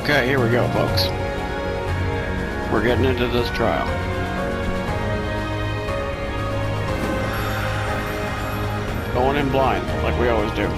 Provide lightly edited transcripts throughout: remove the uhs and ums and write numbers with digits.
Okay, here we go, folks. We're getting into this trial. Going in blind, like we always do.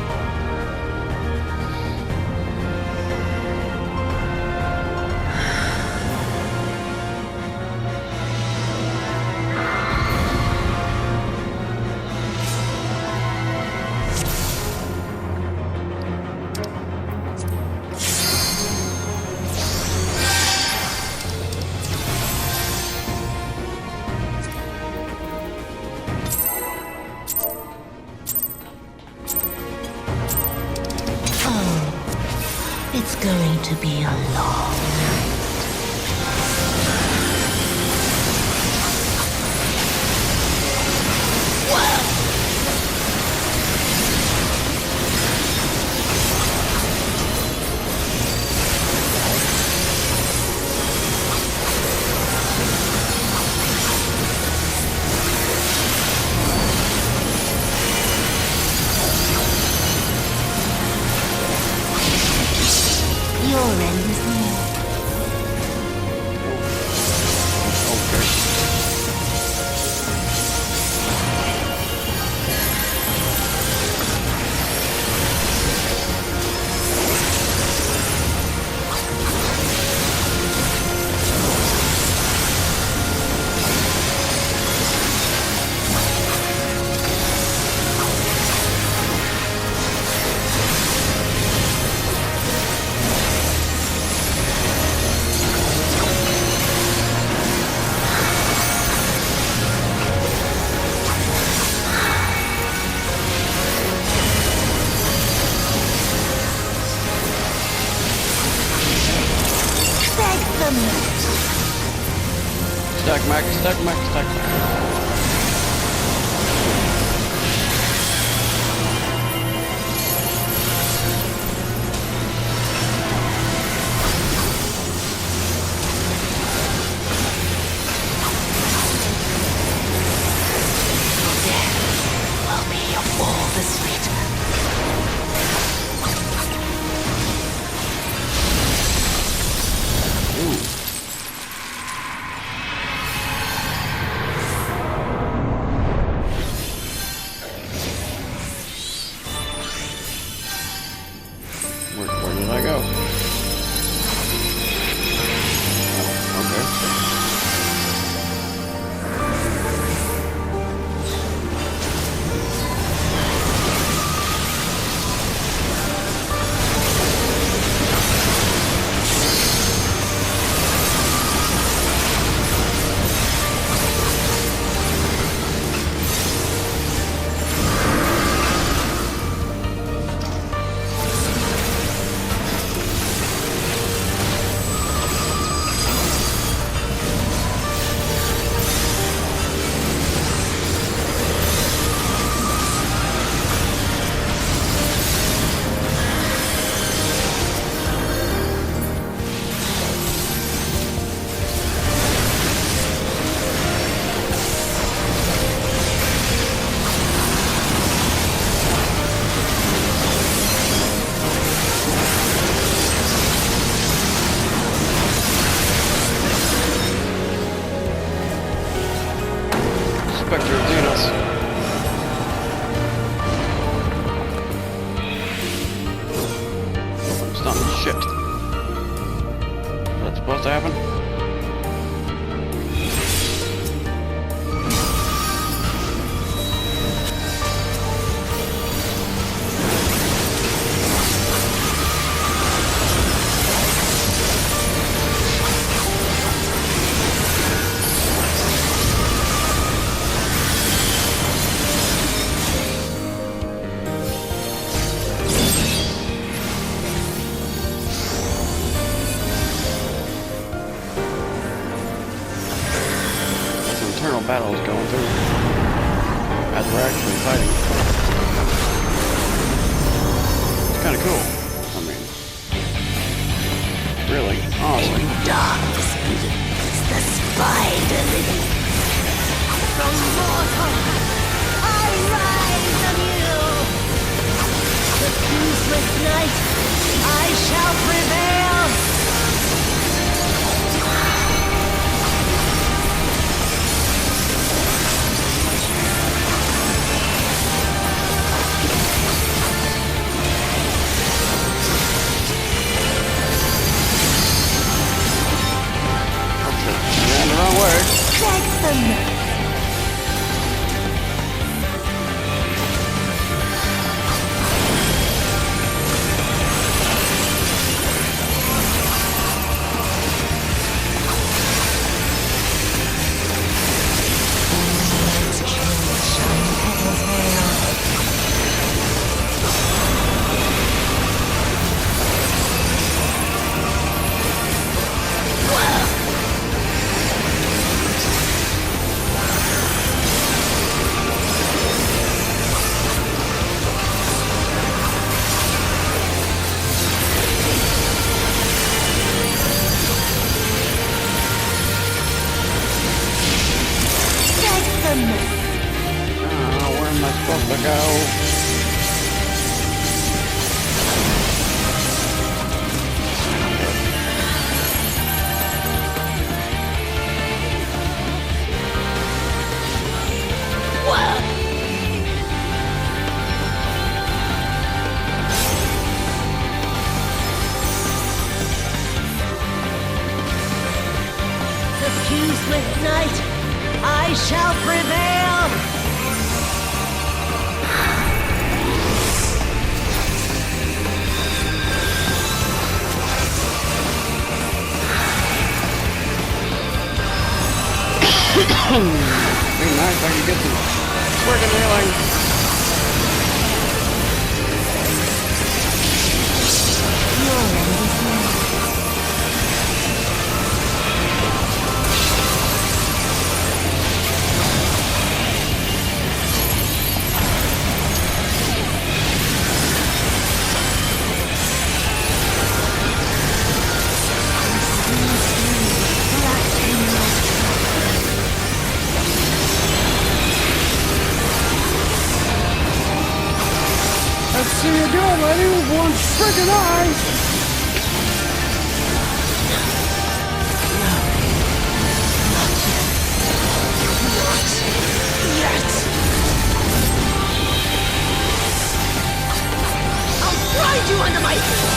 It's going to be a long night. Your end is near. Stack max, stack max, stack max. Will be all the sweeter. Where did I go? Oh, shit. That's supposed to happen? Internal battle is going through as we're actually fighting. It's kind of cool. I mean, really awesome. In darkness bleeds the spider lily. From mortal, I rise anew. The peaceless night, I shall prevail. we go. Suffused with night, I shall prevail! Be nice if I could get some friggin' healing. Let's see you go, lady, with one friggin' eye! Yet! I'll grind you under my heel!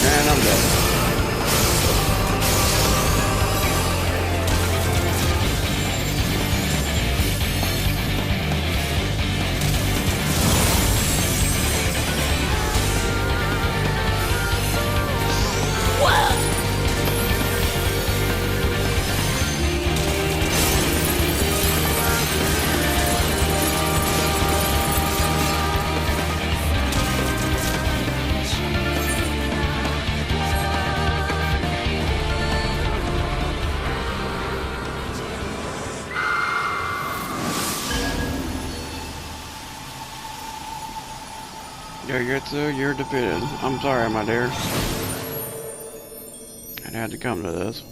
And I'm dead. You're defeated. I'm sorry, my dear. It had to come to this.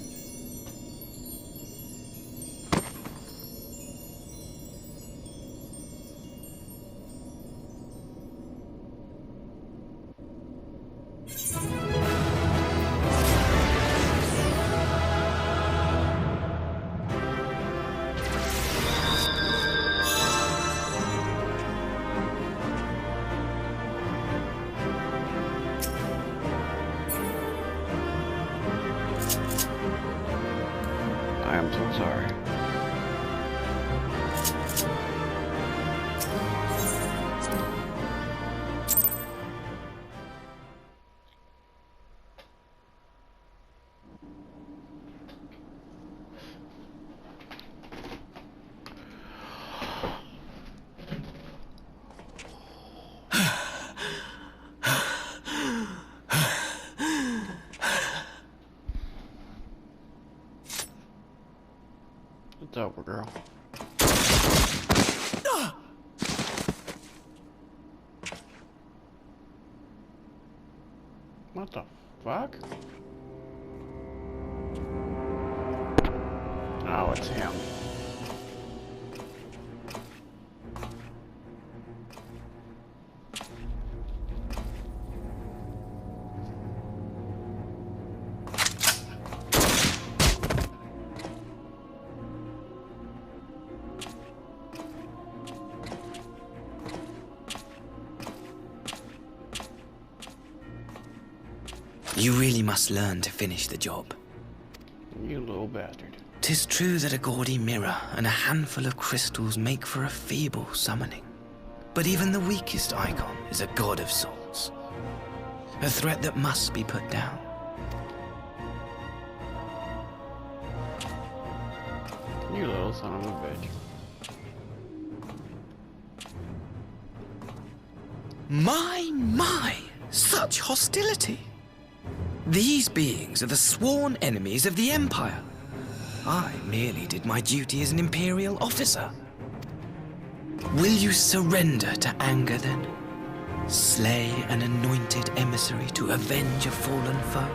What the fuck? Oh, it's him. You really must learn to finish the job. You little bastard. 'Tis true that a gaudy mirror and a handful of crystals make for a feeble summoning. But even the weakest icon is a god of sorts. A threat that must be put down. You little son of a bitch. My, such hostility! These beings are the sworn enemies of the Empire. I merely did my duty as an Imperial officer. Will you surrender to anger then? Slay an anointed emissary to avenge a fallen foe?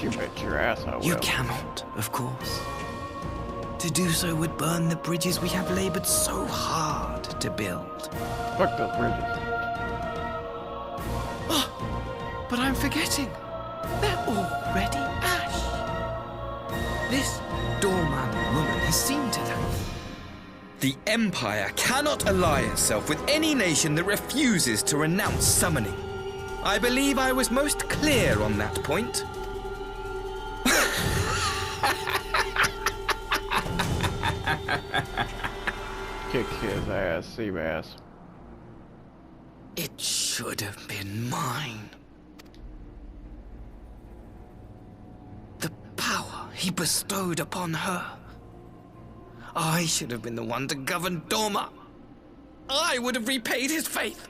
You bet your ass I will. You cannot, of course. To do so would burn the bridges we have labored so hard to build. Fuck those bridges. But I'm forgetting. They're already ash. This doorman woman has seen to that. The Empire cannot ally itself with any nation that refuses to renounce summoning. I believe I was most clear on that point. Kick his ass, Seabass. It should have been mine. The power he bestowed upon her. I should have been the one to govern Dorma. I would have repaid his faith.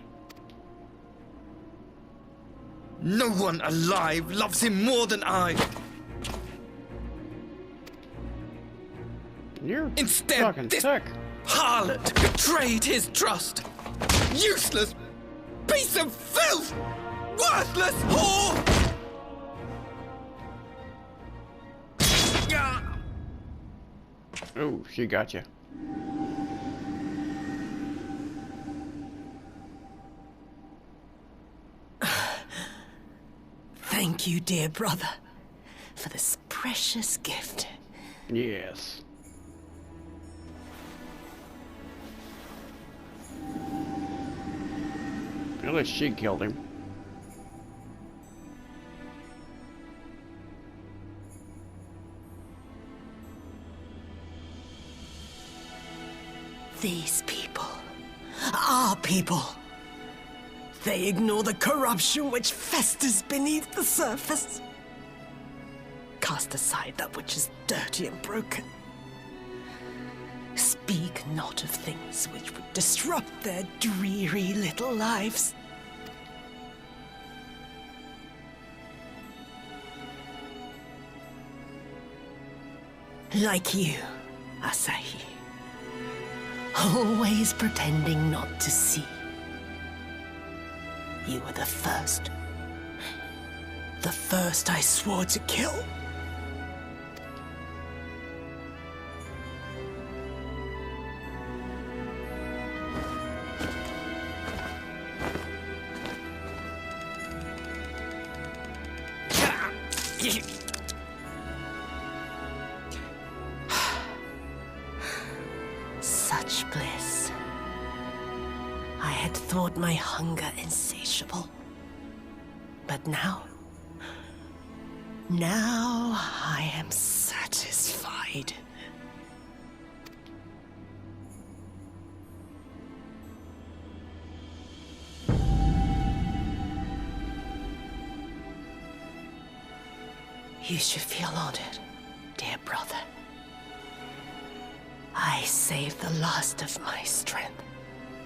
No one alive loves him more than I. You're Instead, fucking this sick. harlot betrayed his trust. Useless piece of filth! Worthless whore! Oh, she got you. Thank you, dear brother, for this precious gift. Yes. At least she killed him. These people, our people, they ignore the corruption which festers beneath the surface. Cast aside that which is dirty and broken. Speak not of things which would disrupt their dreary little lives. Like you, Asahi. Always pretending not to see. You were the first. The first I swore to kill. Such bliss. I had thought my hunger insatiable. But now I am satisfied. You should feel honored, dear brother. I saved the last of my strength,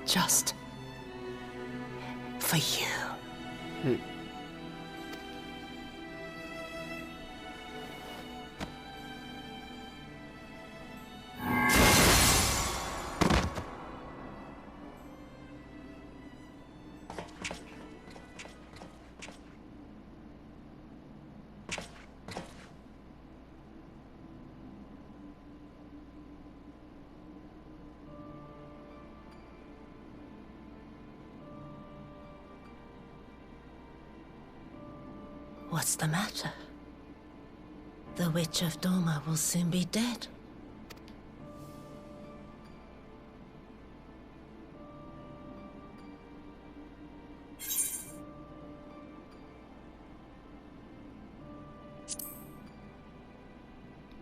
just for you. What's the matter? The Witch of Doma will soon be dead.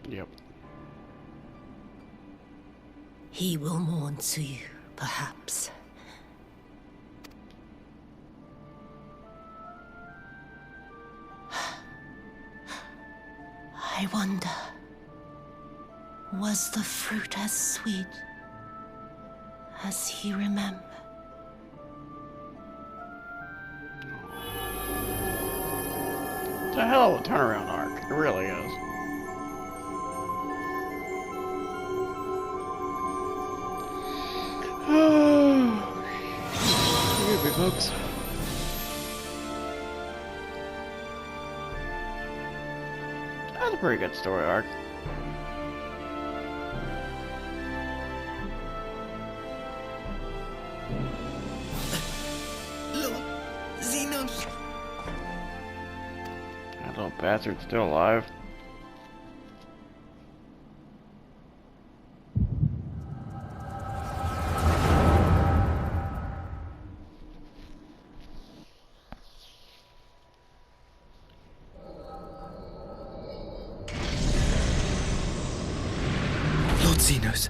Yep. He will mourn too, perhaps. I wonder, was the fruit as sweet as he remembered? It's a hell of a turnaround arc. It really is. Excuse me, folks. That's a pretty good story arc. Lord Xenos. That little bastard's still alive. Lord Xenos.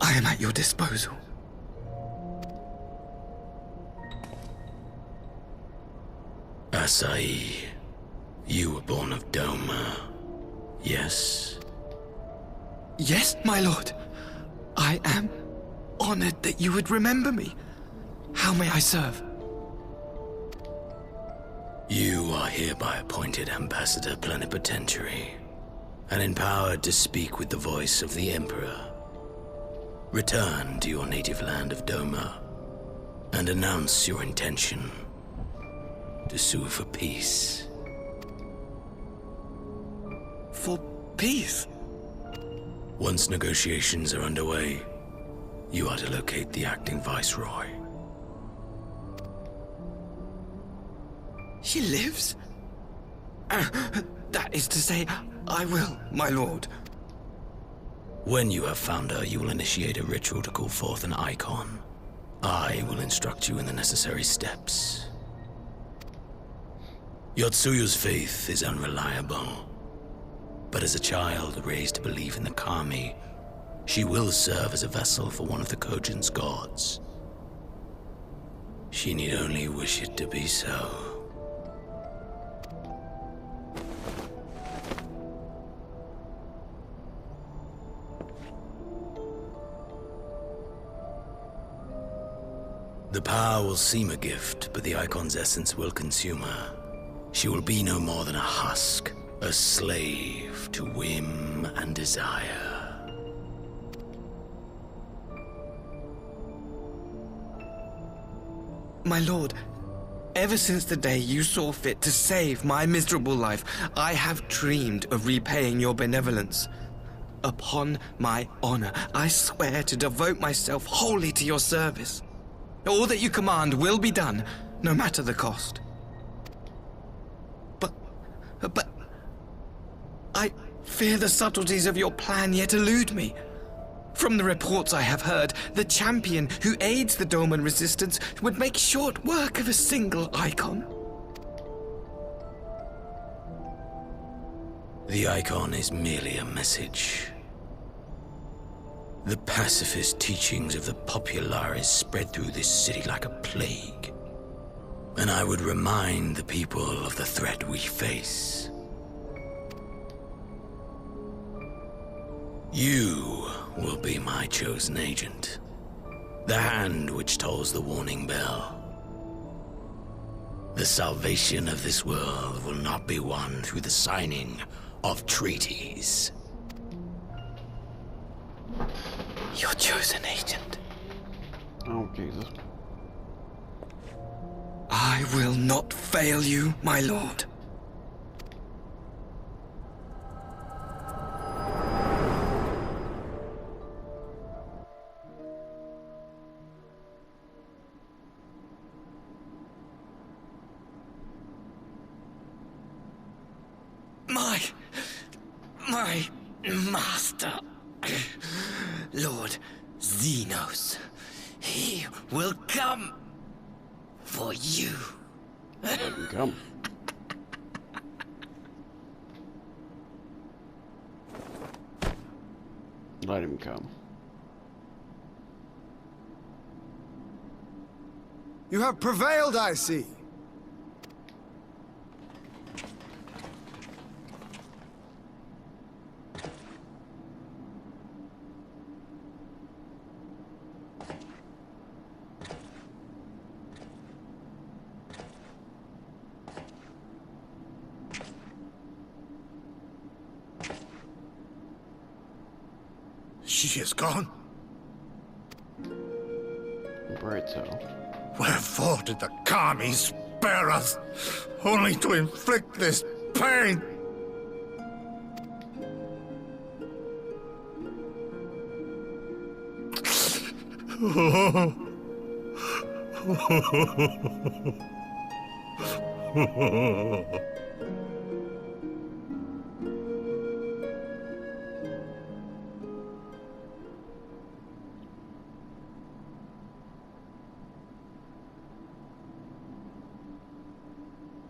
I am at your disposal. Asai, you were born of Doma, yes? Yes, my lord. I am honored that you would remember me. How may I serve? You are hereby appointed Ambassador Plenipotentiary, and empowered to speak with the voice of the Emperor. Return to your native land of Doma, and announce your intention to sue for peace. For peace? Once negotiations are underway, you are to locate the acting Viceroy. She lives? That is to say, I will, my lord. When you have found her, you will initiate a ritual to call forth an icon. I will instruct you in the necessary steps. Yotsuyu's faith is unreliable, but as a child raised to believe in the Kami, she will serve as a vessel for one of the Kojin's gods. She need only wish it to be so. The power will seem a gift, but the icon's essence will consume her. She will be no more than a husk, a slave to whim and desire. My lord, ever since the day you saw fit to save my miserable life, I have dreamed of repaying your benevolence. Upon my honor, I swear to devote myself wholly to your service. All that you command will be done, no matter the cost. But I fear the subtleties of your plan yet elude me. From the reports I have heard, the champion who aids the Doman resistance would make short work of a single icon. The icon is merely a message. The pacifist teachings of the Populares spread through this city like a plague. And I would remind the people of the threat we face. You will be my chosen agent. The hand which tolls the warning bell. The salvation of this world will not be won through the signing of treaties. Your chosen agent. Oh, Jesus. I will not fail you, my lord. My master, Lord Xenos. He will come for you. Let him come. Let him come. You have prevailed, I see. She is gone. Right, so. Wherefore did the Kami spare us, only to inflict this pain?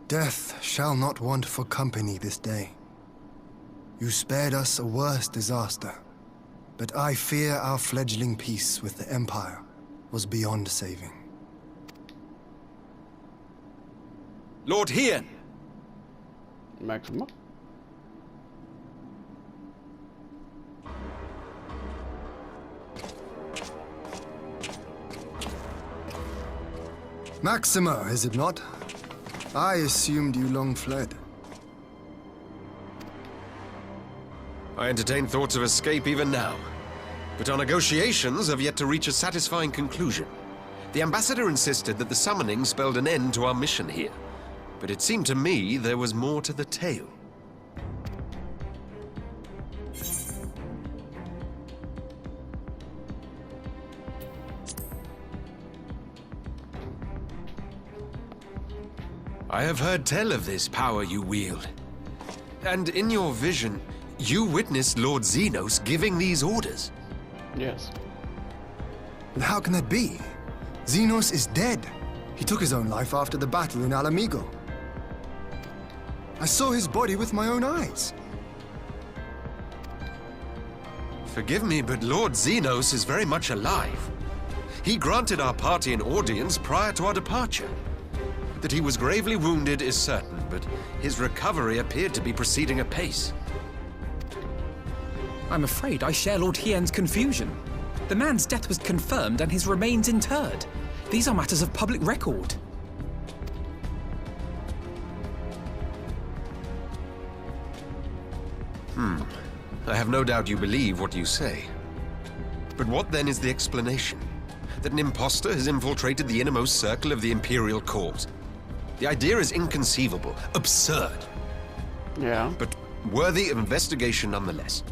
Death shall not want for company this day. You spared us a worse disaster, but I fear our fledgling peace with the Empire was beyond saving. Lord Hien! Maxima? Maxima, is it not? I assumed you long fled. I entertain thoughts of escape even now. But our negotiations have yet to reach a satisfying conclusion. The ambassador insisted that the summoning spelled an end to our mission here. But it seemed to me there was more to the tale. I have heard tell of this power you wield. And in your vision, you witnessed Lord Xenos giving these orders. Yes. And how can that be? Xenos is dead. He took his own life after the battle in Alamigo. I saw his body with my own eyes. Forgive me, but Lord Xenos is very much alive. He granted our party an audience prior to our departure. That he was gravely wounded is certain, but his recovery appeared to be proceeding apace. I'm afraid I share Lord Hien's confusion. The man's death was confirmed and his remains interred. These are matters of public record. I have no doubt you believe what you say. But what then is the explanation? That an impostor has infiltrated the innermost circle of the Imperial Court? The idea is inconceivable, absurd, Yeah. but worthy of investigation nonetheless.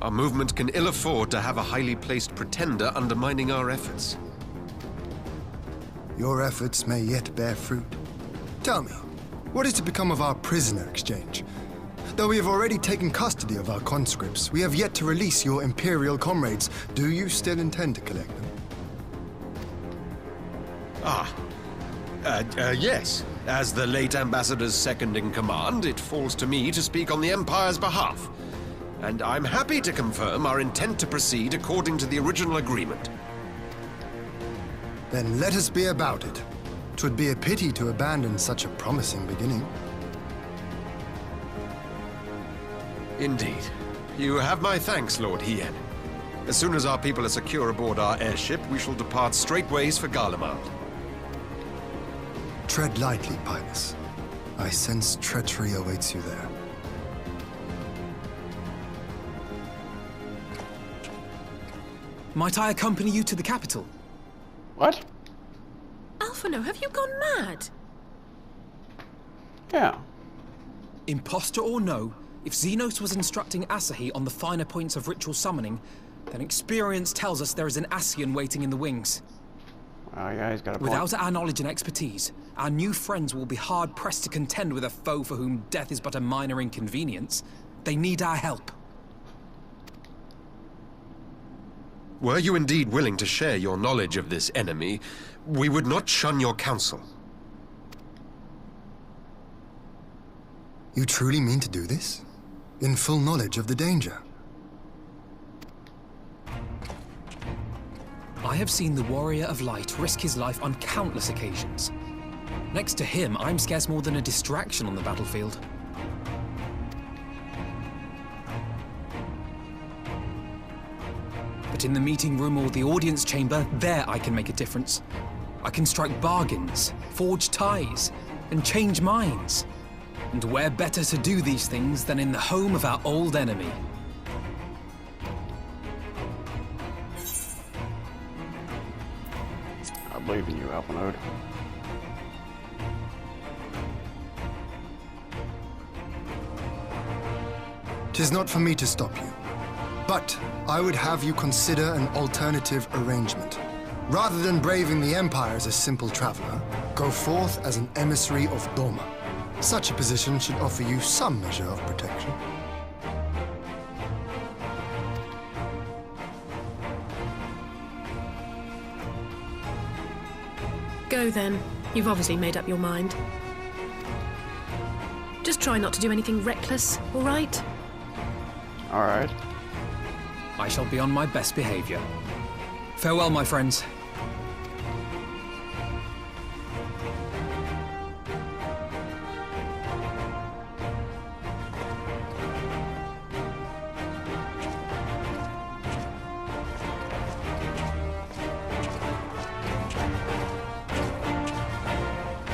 Our movement can ill afford to have a highly placed pretender undermining our efforts. Your efforts may yet bear fruit. Tell me, what is to become of our prisoner exchange? Though we have already taken custody of our conscripts, we have yet to release your Imperial comrades. Do you still intend to collect them? Yes. As the late ambassador's second-in-command, it falls to me to speak on the Empire's behalf. And I'm happy to confirm our intent to proceed according to the original agreement. Then let us be about it. 'Twould be a pity to abandon such a promising beginning. Indeed. You have my thanks, Lord Hien. As soon as our people are secure aboard our airship, we shall depart straightways for Garlemald. Tread lightly, Pilus. I sense treachery awaits you there. Might I accompany you to the capital? What? Alphino, have you gone mad? Yeah. Imposter or no, if Xenos was instructing Asahi on the finer points of ritual summoning, then experience tells us there is an Ascian waiting in the wings. Oh yeah, he's got a point. Without our knowledge and expertise, our new friends will be hard-pressed to contend with a foe for whom death is but a minor inconvenience. They need our help. Were you indeed willing to share your knowledge of this enemy, we would not shun your counsel. You truly mean to do this? In full knowledge of the danger? I have seen the Warrior of Light risk his life on countless occasions. Next to him, I'm scarce more than a distraction on the battlefield. But in the meeting room or the audience chamber, there I can make a difference. I can strike bargains, forge ties, and change minds. And where better to do these things than in the home of our old enemy? I believe in you, Alphanode. Tis not for me to stop you, but I would have you consider an alternative arrangement. Rather than braving the Empire as a simple traveler, go forth as an emissary of Doma. Such a position should offer you some measure of protection. Go then. You've obviously made up your mind. Just try not to do anything reckless, all right? All right. I shall be on my best behavior. Farewell, my friends.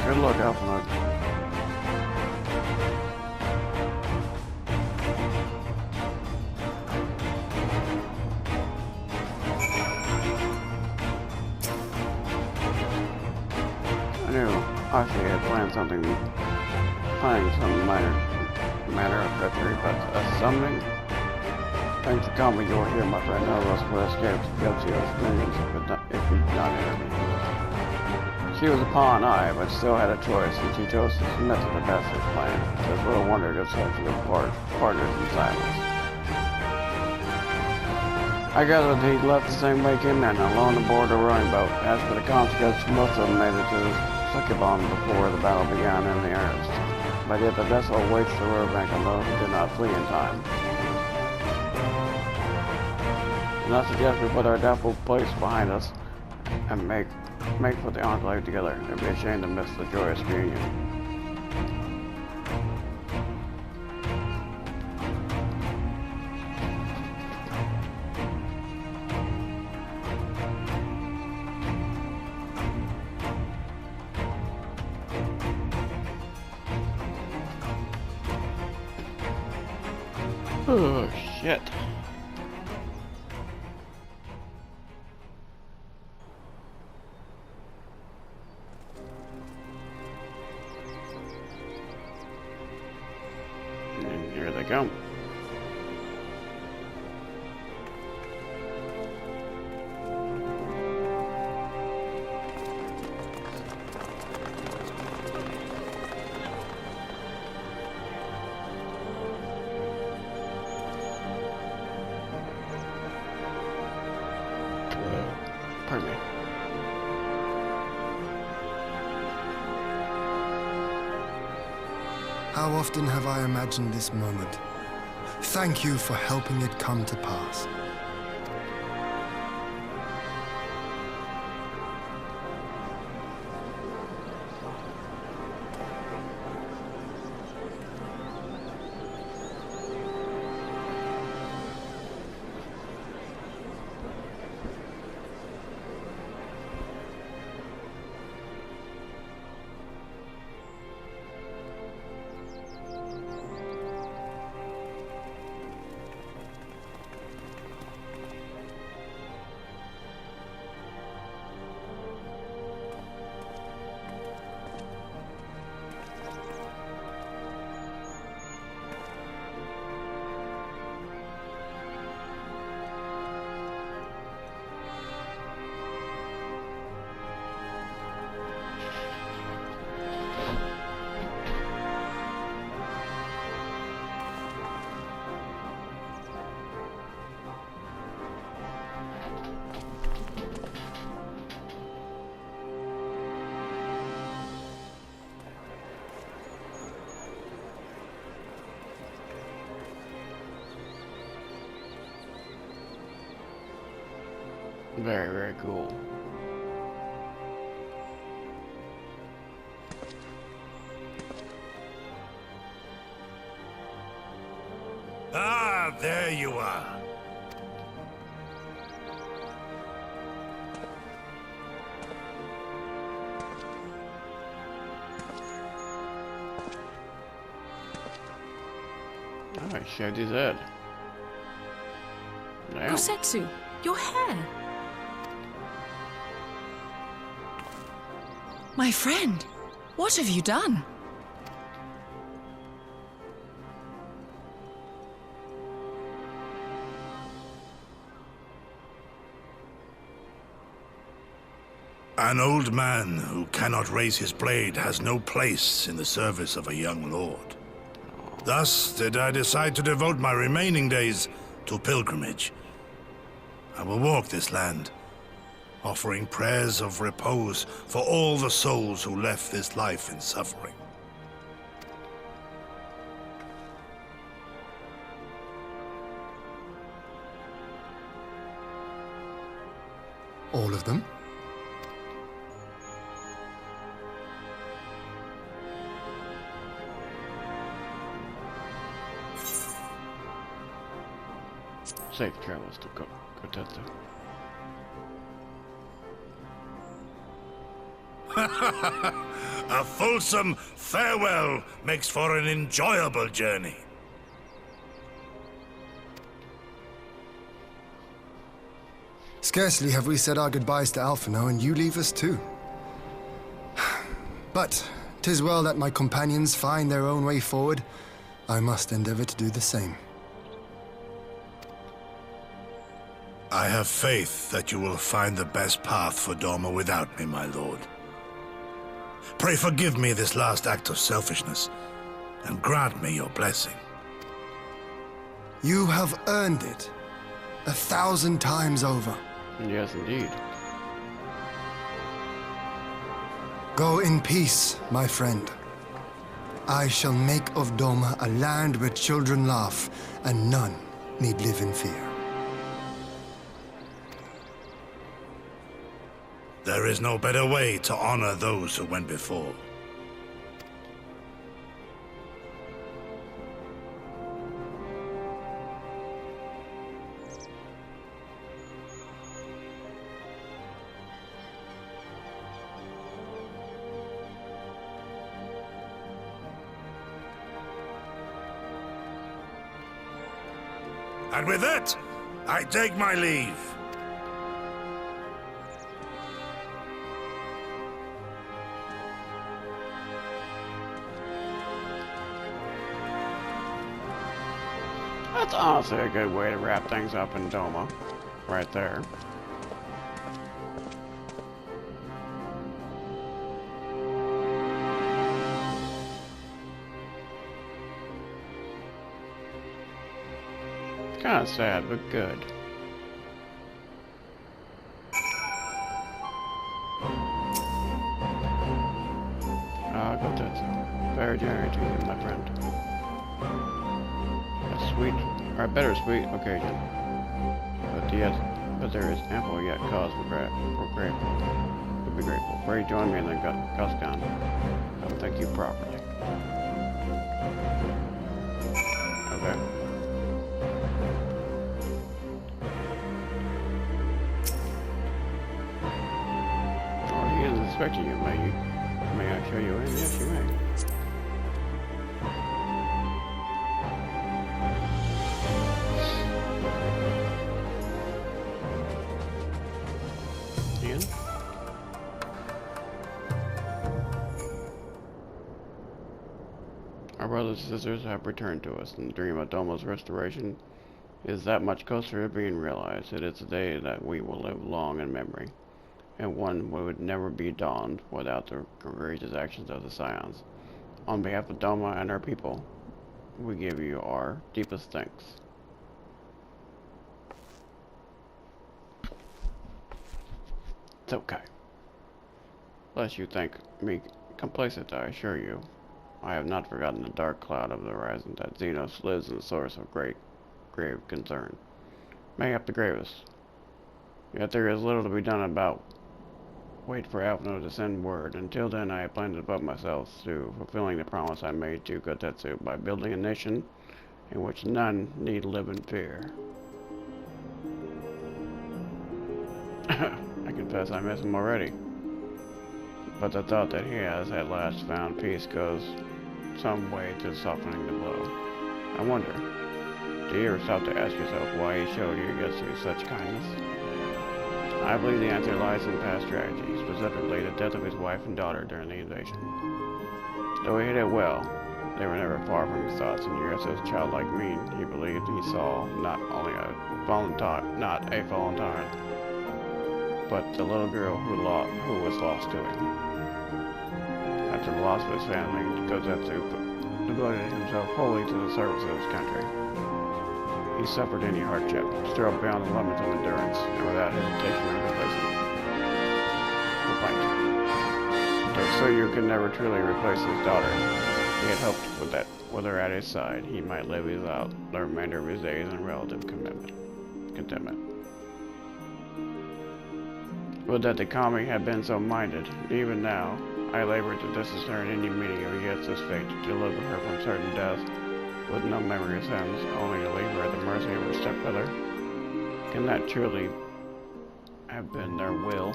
Good luck, Alphanode. I knew Archie had planned something minor matter of treachery, but a summoning? Thanks to Kama, you were here, my friend. None of us would escape Gutsio's minions if he'd not intervened. She was a pawn, aye, but still had a choice, and she chose to submit to the bastard's plan. It's little wonder to such good partners in silence. I gathered he'd left the same way he came in, alone aboard a rowing boat. As for the conscripts, most of them made it to Succubon before the battle began in the earnest. But yet the vessel waits the riverbank on those who did not flee in time. And I suggest we put our doubtful place behind us and make for the enclave together. It'd be a shame to miss the joyous reunion. Oh, shit. And here they come. Pardon me. How often have I imagined this moment? Thank you for helping it come to pass. Very, very cool. Ah, there you are. Oh, I shaved his head. Damn. Kosetsu, your hair. My friend, what have you done? An old man who cannot raise his blade has no place in the service of a young lord. Thus did I decide to devote my remaining days to pilgrimage. I will walk this land, offering prayers of repose for all the souls who left this life in suffering. All of them? Safe travels to Kotetsu. A fulsome farewell makes for an enjoyable journey. Scarcely have we said our goodbyes to Alphino, and you leave us too. But 'tis well that my companions find their own way forward. I must endeavor to do the same. I have faith that you will find the best path for Doma without me, my lord. Pray forgive me this last act of selfishness, and grant me your blessing. You have earned it 1,000 times over. Yes, indeed. Go in peace, my friend. I shall make of Doma a land where children laugh, and none need live in fear. There is no better way to honor those who went before. And with that, I take my leave. That's honestly a good way to wrap things up in Doma. Right there. Kinda sad, but good. Kotetsu. Very generous to you, my friend. A sweet, or a bittersweet occasion. But there is ample yet cause for grateful. To be grateful. Pray join me in the Guskan. I will thank you properly. Okay. Oh, he is expecting you. May I show you in? Yes, you may. Our brothers and sisters have returned to us, and the dream of Doma's restoration is that much closer to being realized. It is a day that we will live long in memory, and one would never be dawned without the courageous actions of the Scions. On behalf of Doma and our people, we give you our deepest thanks. It's okay. Lest you think me complacent, I assure you, I have not forgotten the dark cloud of the horizon that Xenos lives in the source of grave concern. May up the gravest Yet there is little to be done about. Wait for Alphino to send word. Until then, I plan to devote myself to fulfilling the promise I made to Kotetsu by building a nation in which none need live in fear. I confess I miss him already. But the thought that he has at last found peace goes some way to softening the blow. I wonder, do you ever stop to ask yourself why he showed you such kindness? I believe the answer lies in past tragedy, specifically the death of his wife and daughter during the invasion. Though he hid it well, they were never far from his thoughts, and Yurasa's childlike mien, he believed he saw not only a fallen tyrant, but the little girl who was lost to him. After the loss of his family, Kotetsu devoted himself wholly to the service of his country. He suffered any hardship, strove beyond the limits of endurance, and without hesitation or complaint. Though Soyu could never truly replace his daughter, he had hoped with her at his side, he might live out the remainder of his days in relative contentment. Would that the kami had been so minded. Even now, I labored to discern any meaning of Yetsu's fate, to deliver her from certain death, with no memory of sins, only to leave her at the mercy of her stepbrother. Can that truly have been their will?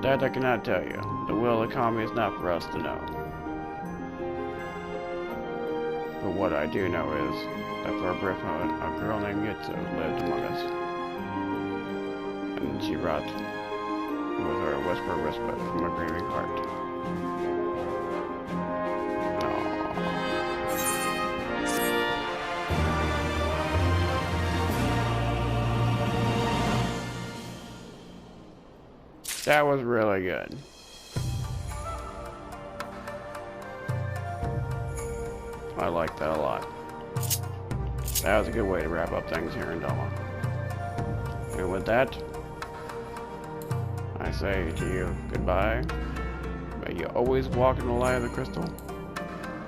That I cannot tell you. The will of the kami is not for us to know. But what I do know is that for a brief moment, a girl named Yetsu lived among us. And she brought with her a whisper of respite from a grieving heart. That was really good. I like that a lot. That was a good way to wrap up things here in Doma. And with that, I say to you goodbye. May you always walk in the light of the crystal.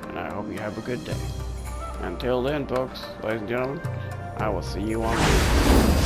And I hope you have a good day. Until then, folks, ladies and gentlemen, I will see you on the